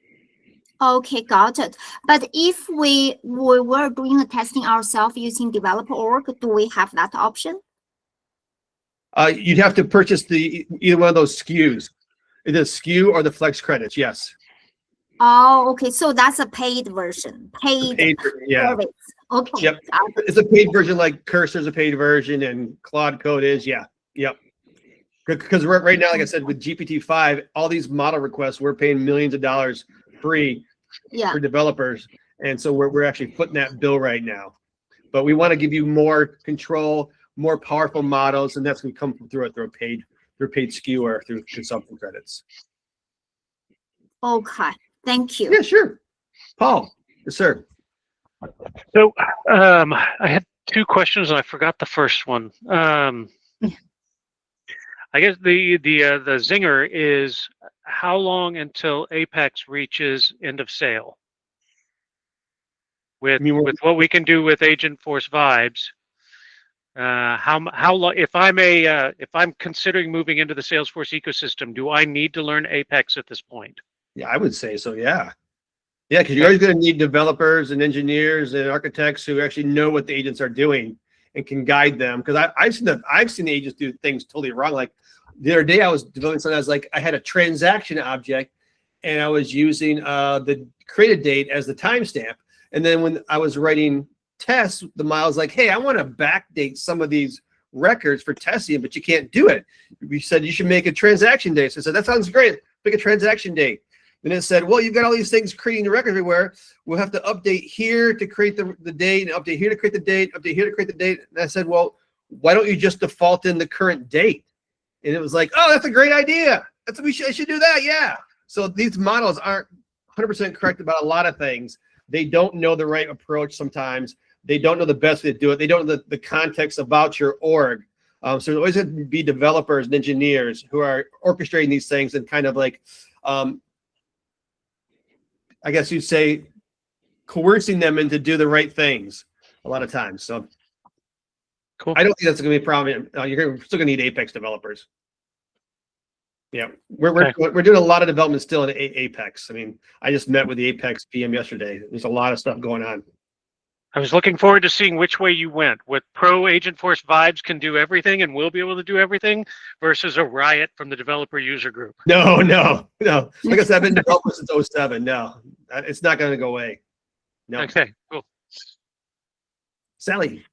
Okay, got it. But if we were doing the testing ourselves using developer org, do we have that option? You'd have to purchase either one of those SKUs, either the SKU or the flex credits. Yes. Oh, okay. So that's a paid version. Paid Yeah. service. Okay. Yep. It's a paid version, like Cursor's a paid version, and Claude Code is. Yeah. Yep. Because right now, like I said, with GPT-5, all these model requests, we're paying millions of dollars free Yeah. for developers, and so we're actually footing that bill right now. But we want to give you more control, more powerful models, and that's going to come through a paid SKU or through consumption credits. Okay. Thank you. Yeah, sure. Paul, yes, sir. So I had two questions and I forgot the first one. I guess the zinger is how long until Apex reaches end of sale? With what we can do with Agentforce Vibes, how long? If I'm considering moving into the Salesforce ecosystem, do I need to learn Apex at this point? Yeah, I would say so. Yeah. Yeah, because you're always going to need developers and engineers and architects who actually know what the agents are doing and can guide them. Because I've seen the agents do things totally wrong. Like the other day, I was developing something. I had a transaction object, and I was using the created date as the timestamp. And then when I was writing tests, the model was like, "Hey, I want to backdate some of these records for testing, but you can't do it. We said you should make a transaction date." So I said, "That sounds great. Make a transaction date." And it said, well, you've got all these things creating the record everywhere. We'll have to update here to create the date, and update here to create the date, update here to create the date. And I said, well, why don't you just default in the current date? And it was like, oh, that's a great idea. I should do that. Yeah. So these models aren't 100% correct about a lot of things. They don't know the right approach sometimes. They don't know the best way to do it. They don't know the context about your org. So there's always going to be developers and engineers who are orchestrating these things and kind of like, I guess you'd say, coercing them into do the right things a lot of times. So cool. I don't think that's going to be a problem. You're still going to need Apex developers. Yeah, we're doing a lot of development still in Apex. I mean, I just met with the Apex PM yesterday. There's a lot of stuff going on. I was looking forward to seeing which way you went. With Pro Agentforce Vibes can do everything and will be able to do everything versus a riot from the developer user group. No. Like I said, I've been developing since 2007. No, it's not going to go away. No. Okay, cool. Sally.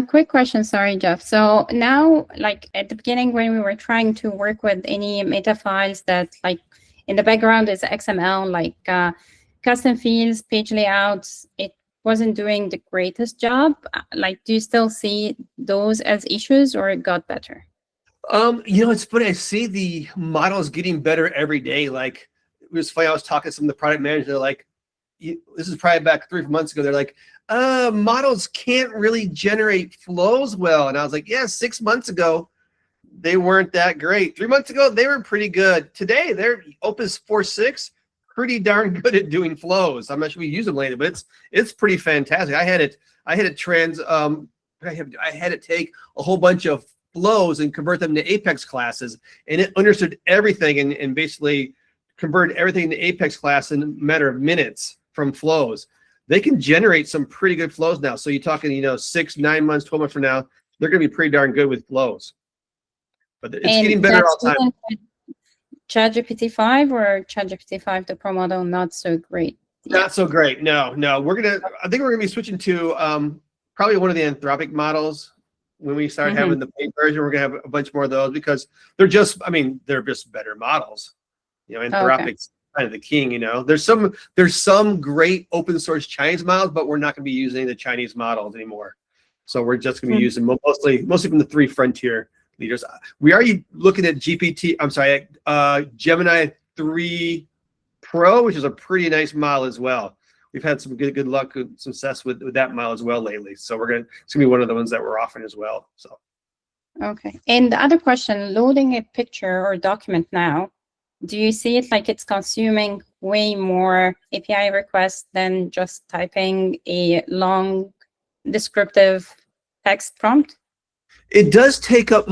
Quick question, sorry, Jeff. So now, like at the beginning when we were trying to work with any meta files that like in the background is XML, like custom fields, page layouts, it wasn't doing the greatest job. Like, do you still see those as issues or it got better? It's funny. I see the models getting better every day. Like, it was funny. I was talking to some of the product managers. They're like, this is probably back 3 months ago. They're like, models can't really generate flows well. And I was like, yeah, 6 months ago, they weren't that great. 3 months ago, they were pretty good. Today, they're Opus 4.6, pretty darn good at doing flows. I'm not sure we use them lately, but it's pretty fantastic. I had it take a whole bunch of flows and convert them to Apex classes, and it understood everything and basically converted everything to Apex class in a matter of minutes from flows. They can generate some pretty good flows now. So you're talking, 6, 9 months, 12 months from now, they're going to be pretty darn good with flows. But it's getting better all the time. ChatGPT 5 or ChatGPT 5, the Pro model, not so great. Not so great. No. I think we're gonna be switching to probably one of the Anthropic models when we start having the paid version. We're gonna have a bunch more of those because they're just better models. Anthropic's kind of the king. There's some great open source Chinese models, but we're not gonna be using the Chinese models anymore. So we're just gonna be using mostly from the 3 frontier leaders. We are looking at Gemini 3 Pro, which is a pretty nice model as well. We've had some good luck, good success with that model as well lately. So it's gonna be one of the ones that we're offering as well. So. Okay. And the other question, loading a picture or document now, do you see it like it's consuming way more API requests than just typing a long descriptive text prompt? It does take up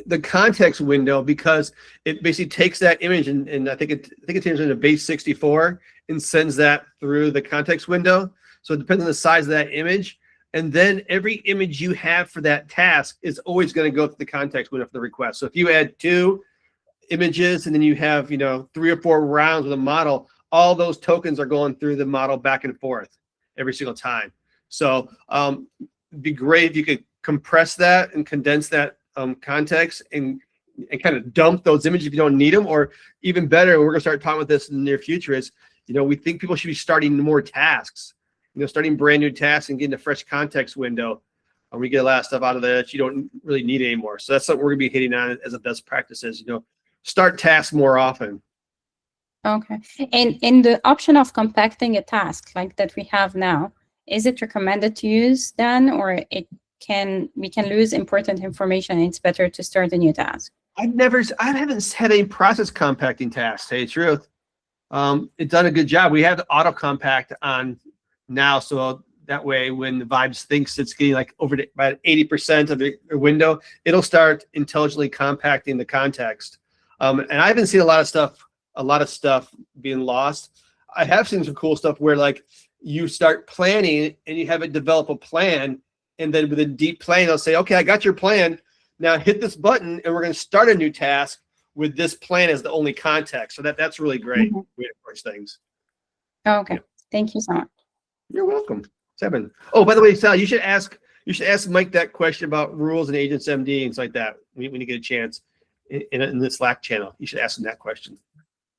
the context window because it basically takes that image and I think it turns into base 64 and sends that through the context window. So it depends on the size of that image. And then every image you have for that task is always going to go to the context window for the request. So if you add 2 images and then you have 3 or 4 rounds with a model, all those tokens are going through the model back and forth every single time. So it'd be great if you could compress that and condense that context and kind of dump those images if you don't need them, or even better, we're gonna start talking about this in the near future, is, you know, we think people should be starting more tasks, you know, starting brand new tasks and getting a fresh context window. And we get a lot of stuff out of that you don't really need anymore. So that's something we're gonna be hitting on as a best practices, you know, start tasks more often. Okay. And in the option of compacting a task like that we have now, is it recommended to use then, or we can lose important information and it's better to start a new task? I haven't had any process compacting tasks, to tell you the truth. It's done a good job. We have the auto compact on now, so that way when the Vibes thinks it's getting like over to about 80% of the window, it'll start intelligently compacting the context. And I haven't seen a lot of stuff being lost. I have seen some cool stuff where like you start planning and you have it develop a plan, and then with a deep plan, they'll say, okay, I got your plan. Now hit this button and we're going to start a new task with this plan as the only context. So that's really great way to approach things. Okay. Thank you so much. You're welcome. 7. Oh, by the way, Sal, you should ask Mike that question about rules and Agents MD and stuff like that when you get a chance in the Slack channel. You should ask him that question.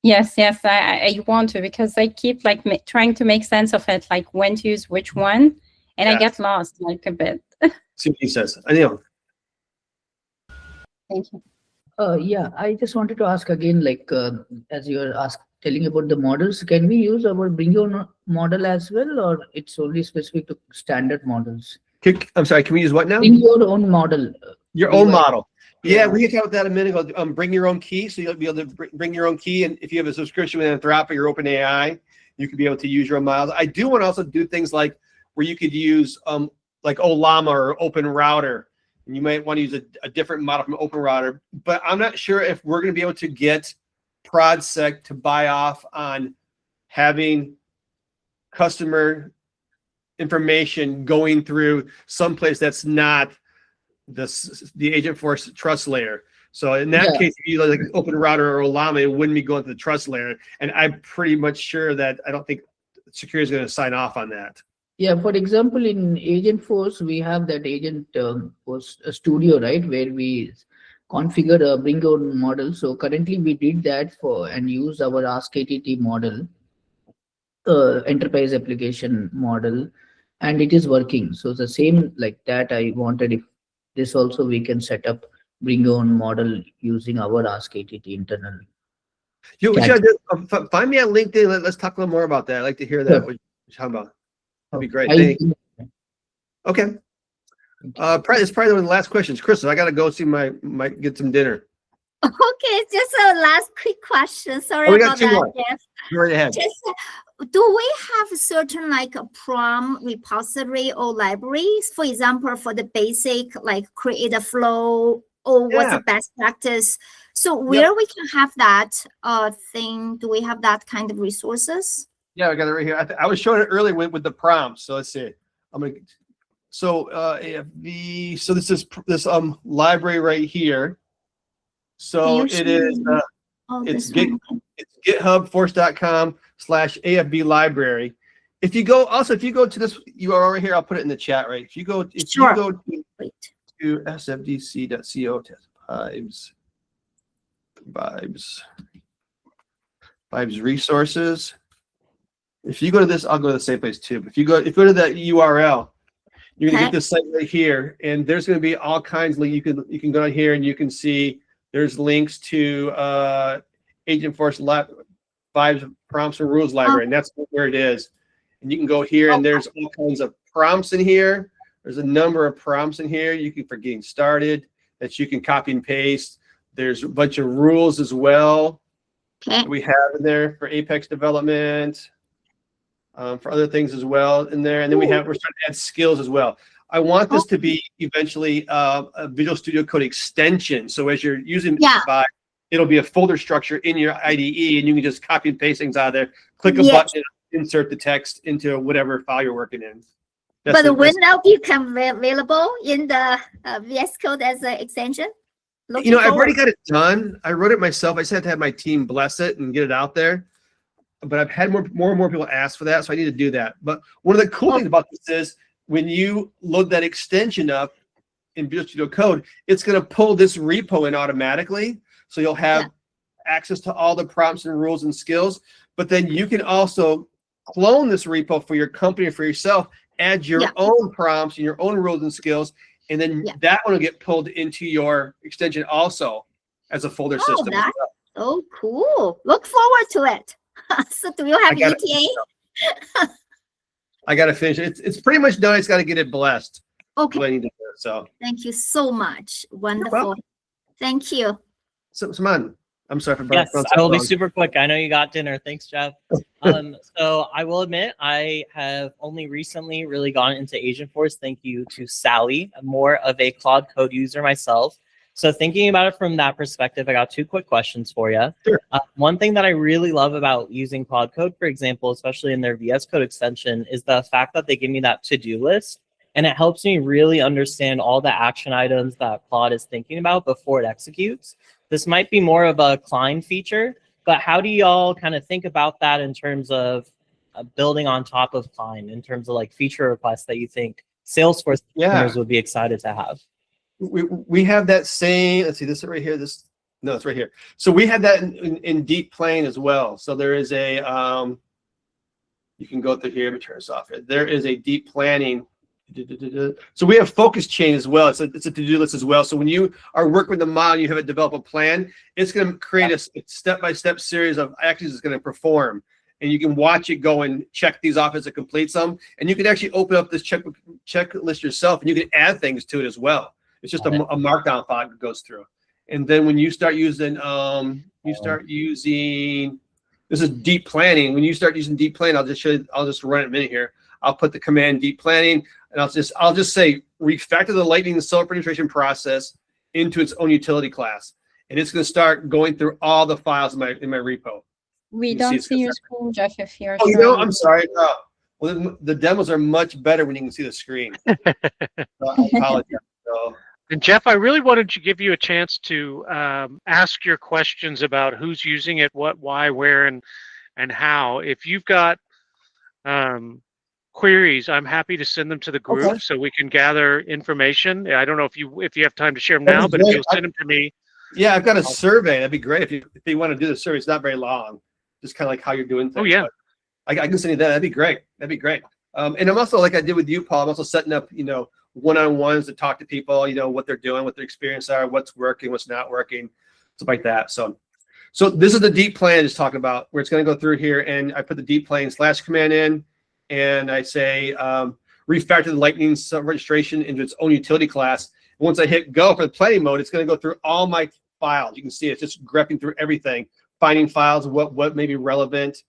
Yes, I want to, because I keep like trying to make sense of it, like when to use which one, and I get lost like a bit. See what he says. I know. Thank you. Yeah, I just wanted to ask again, like as you're telling about the models, can we use our bring your own model as well, or it's only specific to standard models? I'm sorry, can we use what now? Bring your own model. Your own model. Yeah, Yeah. we can talk about that a minute ago. Bring your own key, so you'll be able to bring your own key, and if you have a subscription with Anthropic or OpenAI, you can be able to use your own models. I do want to also do things like where you could use like Ollama or Open Router, and you might want to use a different model from Open Router, but I'm not sure if we're going to be able to get ProdSec to buy off on having customer information going through someplace that's not the Agentforce trust layer. So in that case, if you like Open Router or Ollama, it wouldn't be going to the trust layer. And I'm pretty much sure that I don't think security is going to sign off on that. Yeah, for example, in Agentforce, we have that Agentforce studio, right, where we configure a bring your own model. So currently we did that and use our Ask ATT model, enterprise application model, and it is working. So the same like that, I wanted if this also we can set up bring your own model using our Ask ATT internal. Find me on LinkedIn. Let's talk a little more about that. I'd like to hear that. Sure. What you're talking about. That'd be great. Thank you. Okay. It's probably one of the last questions. Crystal, I got to go see get some dinner. Okay, just a last quick question. Sorry we got about 2 more. that, Jeff. Go right ahead. Just, do we have certain like a prompt repository or libraries? For example, for the basic, like create a flow or what's the best practice? So where we can have that thing, do we have that kind of resources? Yeah, I got it right here. I was showing it earlier with the prompts. So let's see. AFV. So this is this library right here. So it is it's githubforce.com/AFB library. If you go to this URL right here, I'll put it in the chat, right? If you go to sfdc.co Vibes resources. If you go to this, I'll go to the same place too. But if you go to that URL, you're gonna get this site right here, and there's gonna be all kinds of you can go here and you can see there's links to Agentforce Vibes prompts and rules library, and that's where it is. And you can go here, and there's all kinds of prompts in here. There's a number of prompts in here for getting started that you can copy and paste. There's a bunch of rules as well that we have in there for Apex development. For other things as well in there, and then we're starting to add skills as well. I want this to be eventually a Visual Studio Code extension. So as you're using Vibes, it'll be a folder structure in your IDE, and you can just copy and paste things out of there. Click a button, and insert the text into whatever file you're working in. But when that become available in the VS Code as an extension? I've already got it done. I wrote it myself. I just had to have my team bless it and get it out there. but I've had more and more people ask for that, so I need to do that. But one of the cool things about this is when you load that extension up in Visual Studio Code, it's going to pull this repo in automatically. So you'll have access to all the prompts and rules and skills, but then you can also clone this repo for your company or for yourself, add your own prompts and your own rules and skills, and then that one will get pulled into your extension also as a folder system. That's so cool. Look forward to it. So do you have ETA? I got to finish it. It's pretty much done. I just got to get it blessed. Okay. What I need to do, so. Thank you so much. Wonderful. Thank you. So, Saman, I'm sorry for Yes, I will be super quick. I know you got dinner. Thanks, Jeff. So I will admit I have only recently really gotten into Agentforce. Thank you to Sally. I'm more of a Claude Code user myself. So thinking about it from that perspective, I got 2 quick questions for you. Sure. One thing that I really love about using Claude Code, for example, especially in their VS Code extension, is the fact that they give me that to-do list. And it helps me really understand all the action items that Claude is thinking about before it executes. This might be more of a Klein feature, but how do y'all kind of think about that in terms of building on top of Klein, in terms of like feature requests that you think Salesforce customers would be excited to have? We have that same, let's see, this right here, no, it's right here. So we have that in Deep Plain as well. So there is a, you can go through here, let me turn this off here. There is a deep planning. So we have focus chain as well. It's a to-do list as well. So when you are working with the model, you have it develop a plan, it's going to create a step-by-step series of actions it's going to perform. And you can watch it go and check these off as it completes them. And you can actually open up this checklist yourself and you can add things to it as well. It's just a markdown file that goes through. And then when you start using, this is deep planning. When you start using deep planning, I'll just show you, I'll just run it a minute here. I'll put the command deep planning, and I'll just say refactor the Lightning self-registration process into its own utility class, and it's going to start going through all the files in my repo. We don't see your screen, Jeff. If you're you know, I'm sorry. Well, the demos are much better when you can see the screen. So I apologize. So. And Jeff, I really wanted to give you a chance to ask your questions about who's using it, what, why, where, and how. If you've got queries, I'm happy to send them to the group so we can gather information. I don't know if you have time to share them now, but if you'll send them to me. Yeah, I've got a survey. That'd be great if you want to do the survey. It's not very long, just kind of like how you're doing things. Oh yeah, I can send you that. That'd be great. That'd be great. And I'm also, like I did with you, Paul, I'm also setting up, one-on-ones to talk to people, what they're doing, what their experience are, what's working, what's not working, stuff like that. So this is the deep plan I just talking about, where it's going to go through here, and I put the deep plan / command in, and I say refactor the Lightning registration into its own utility class. And once I hit go for the planning mode, it's going to go through all my files. You can see it's just grepping through everything, finding files, what may be relevant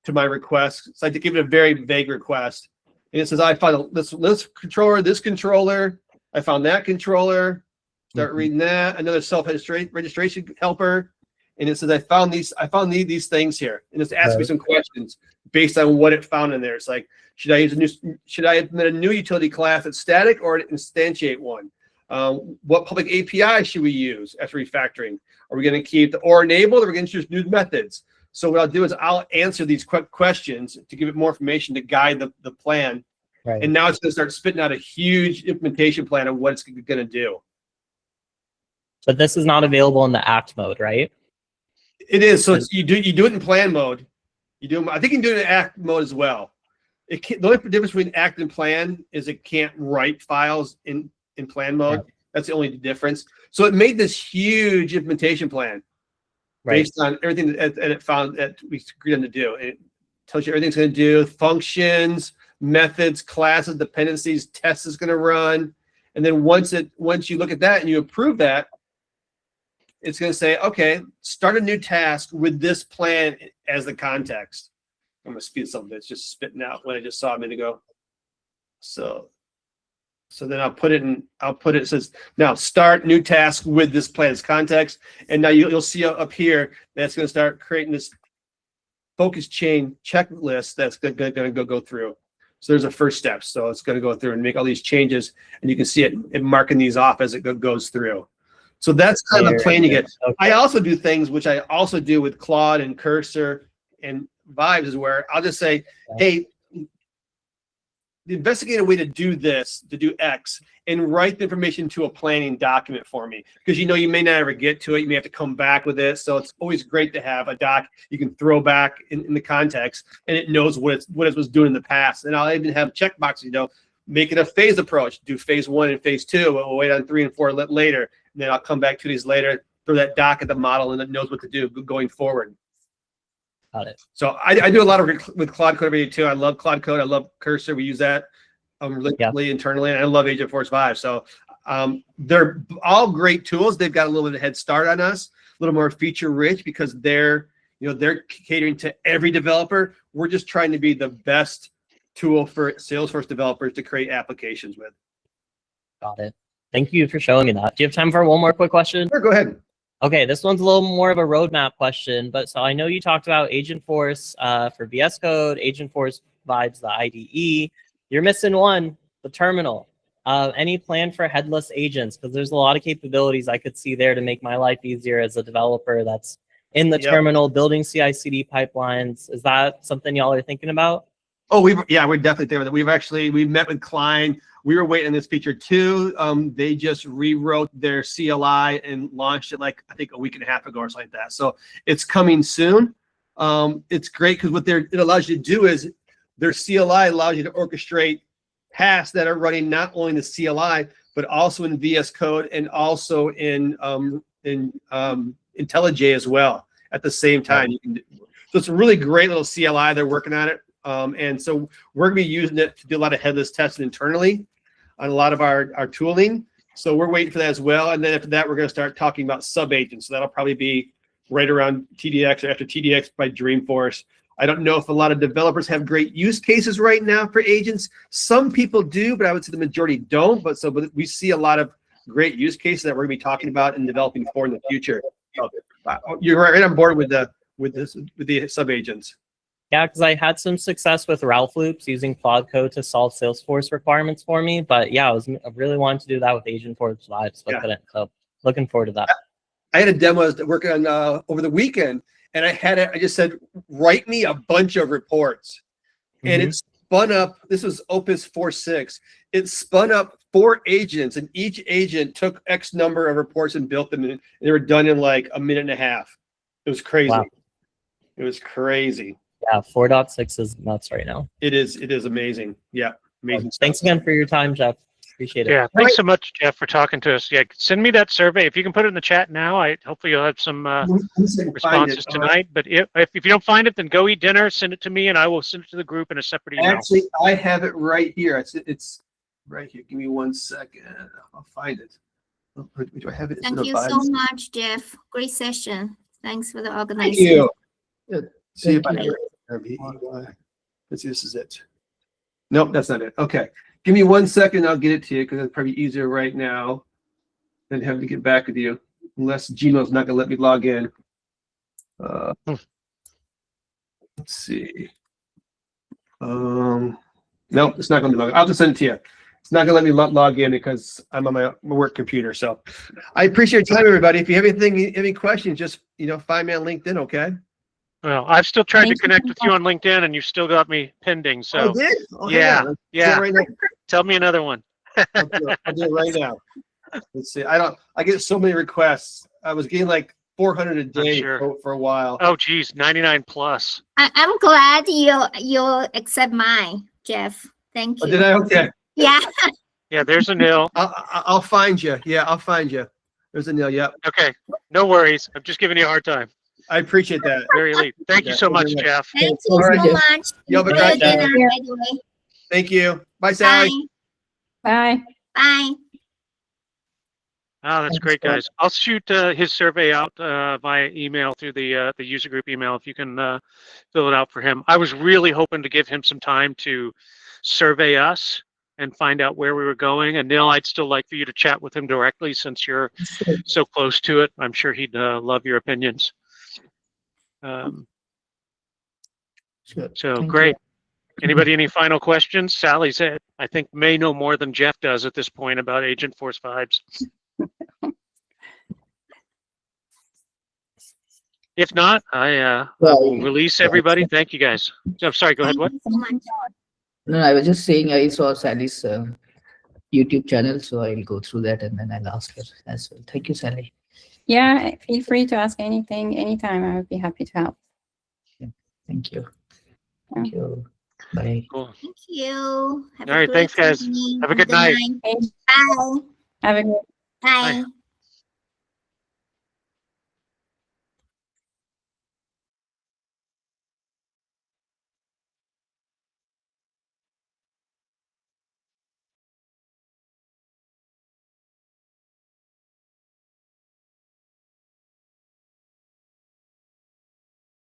to my request. So I give it a very vague request. And it says, I found this controller, I found that controller, start reading that, another self-registration helper. And it says, I found these things here. And it's asking me some questions based on what it found in there. It's like, should I admit a new utility class that's static or instantiate one? What public API should we use after refactoring? Are we going to keep the or enabled, or are we going to choose new methods? So what I'll do is I'll answer these quick questions to give it more information to guide the plan. Right. And now it's going to start spitting out a huge implementation plan of what it's going to do. But this is not available in the act mode, right? It is. So you do it in plan mode. I think you can do it in act mode as well. The only difference between act and plan is it can't write files in plan mode. Right. That's the only difference. So it made this huge implementation plan. Right. Based on everything that it found that we agreed on to do. It tells you everything it's going to do, functions, methods, classes, dependencies, tests it's going to run. And then once you look at that and you approve that, it's going to say, okay, start a new task with this plan as the context. I'm going to speed something that's just spitting out what I just saw a minute ago. So then I'll put it, it says, now start new task with this plan as context. And now you'll see up here, that's going to start creating this focus chain checklist that's going to go through. So there's a first step. So it's going to go through and make all these changes, and you can see it marking these off as it goes through. So that's kind of the plan you get. Okay. I also do things which I also do with Claude and Cursor and Vibes is where I'll just say, hey, investigate a way to do this, to do X, and write the information to a planning document for me. Because you know you may not ever get to it. You may have to come back with it. So it's always great to have a doc you can throw back in the context, and it knows what it was doing in the past. And I'll even have checkboxes, you know, make it a phase approach. Do phase 1 and phase 2. We'll wait on 3 and 4 later. And then I'll come back 2 days later, throw that doc at the model, and it knows what to do going forward. Got it. So I do a lot of with Claude Code every day too. I love Claude Code. I love Cursor. We use that religiously internally, and I love Agentforce Vibe. So they're all great tools. They've got a little bit of a head start on us, a little more feature rich because they're catering to every developer. We're just trying to be the best tool for Salesforce developers to create applications with. Got it. Thank you for showing me that. Do you have time for one more quick question? Sure, go ahead. Okay, this one's a little more of a roadmap question, but so I know you talked about Agentforce for VS Code, Agentforce Vibes, the IDE. You're missing one, the terminal. Any plan for headless agents? Because there's a lot of capabilities I could see there to make my life easier as a developer that's in the terminal, building CI/CD pipelines. Is that something y'all are thinking about? Oh, we're definitely there with it. We've met with Klein. We were waiting on this feature too. They just rewrote their CLI and launched it like I think a week and a half ago or something like that. So it's coming soon. It's great because what it allows you to do is their CLI allows you to orchestrate tasks that are running not only in the CLI but also in VS Code and also in IntelliJ as well at the same time. So it's a really great little CLI. They're working on it. And so we're going to be using it to do a lot of headless testing internally on a lot of our tooling. So we're waiting for that as well. And then after that, we're going to start talking about sub-agents. So that'll probably be right around TDX or after TDX by Dreamforce. I don't know if a lot of developers have great use cases right now for agents. Some people do, but I would say the majority don't. But we see a lot of great use cases that we're going to be talking about and developing for in the future. So, you're right on board with the sub-agents. Yeah, because I had some success with Ralph loops using Claude Code to solve Salesforce requirements for me. But yeah, I really wanted to do that with Agentforce Vibes, but couldn't. So looking forward to that. I had a demo I was working on over the weekend, and I just said, write me a bunch of reports. And it spun up, this was Opus 4.6. It spun up 4 agents, and each agent took X number of reports and built them, and they were done in like a minute and a half. It was crazy. Wow. It was crazy. Yeah, 4.6 is nuts right now. It is amazing. Yeah, amazing. Thanks again for your time, Jeff. Appreciate it. Yeah, thanks so much, Jeff, for talking to us. Yeah, send me that survey. If you can put it in the chat now, hopefully you'll have some responses tonight. But if you don't find it, then go eat dinner, send it to me, and I will send it to the group in a separate email. Actually, I have it right here. It's right here. Give me 1 second. I'll find it. Do I have it? Thank you so much, Jeff. Great session. Thanks for the organizing. Thank you. Good. See if I can. Let's see, this is it. Nope, that's not it. Okay. Give me 1 second. I'll get it to you because it's probably easier right now than having to get back with you. Unless Gmail's not going to let me log in. Let's see. Nope, it's not going to log in. I'll just send it to you. It's not going to let me log in because I'm on my work computer. So I appreciate your time, everybody. If you have any questions, just find me on LinkedIn, okay? Well, I've still tried to connect with you on LinkedIn, and you've still got me pending. So, did? Yeah. Right now. Tell me another one. I'll do it right now. Let's see. I get so many requests. I was getting like 400 a day for a while. Oh, geez, 99 plus. I'm glad you accept mine, Jeff. Thank you. Oh, did I? Okay. Yeah. Yeah, there's a nil. I'll find you. Yeah, I'll find you. There's a nil. Yep. Okay. No worries. I'm just giving you a hard time. I appreciate that. Very elite. Thank you so much, Jeff. Thank you so much. You have a great day. Thank you. Bye, Sally. Bye. Bye. Oh, that's great, guys. I'll shoot his survey out via email through the user group email if you can fill it out for him. I was really hoping to give him some time to survey us and find out where we were going. And Neil, I'd still like for you to chat with him directly since you're so close to it. I'm sure he'd love your opinions. So great. Anybody any final questions? Sally said, I think may know more than Jeff does at this point about Agentforce Vibes. If not, I will Well, release everybody. Thank you guys. I'm sorry. Go ahead. Thank What? you so much. No, I was just saying I saw Sally's YouTube channel, so I'll go through that and then I'll ask her as well. Thank you, Sally. Yeah, feel free to ask anything, anytime. I would be happy to help. Thank you. Thank you. Bye. Cool. Thank you. Have All a right, great thanks, guys. evening. Have a good night. Bye. Have a good Bye.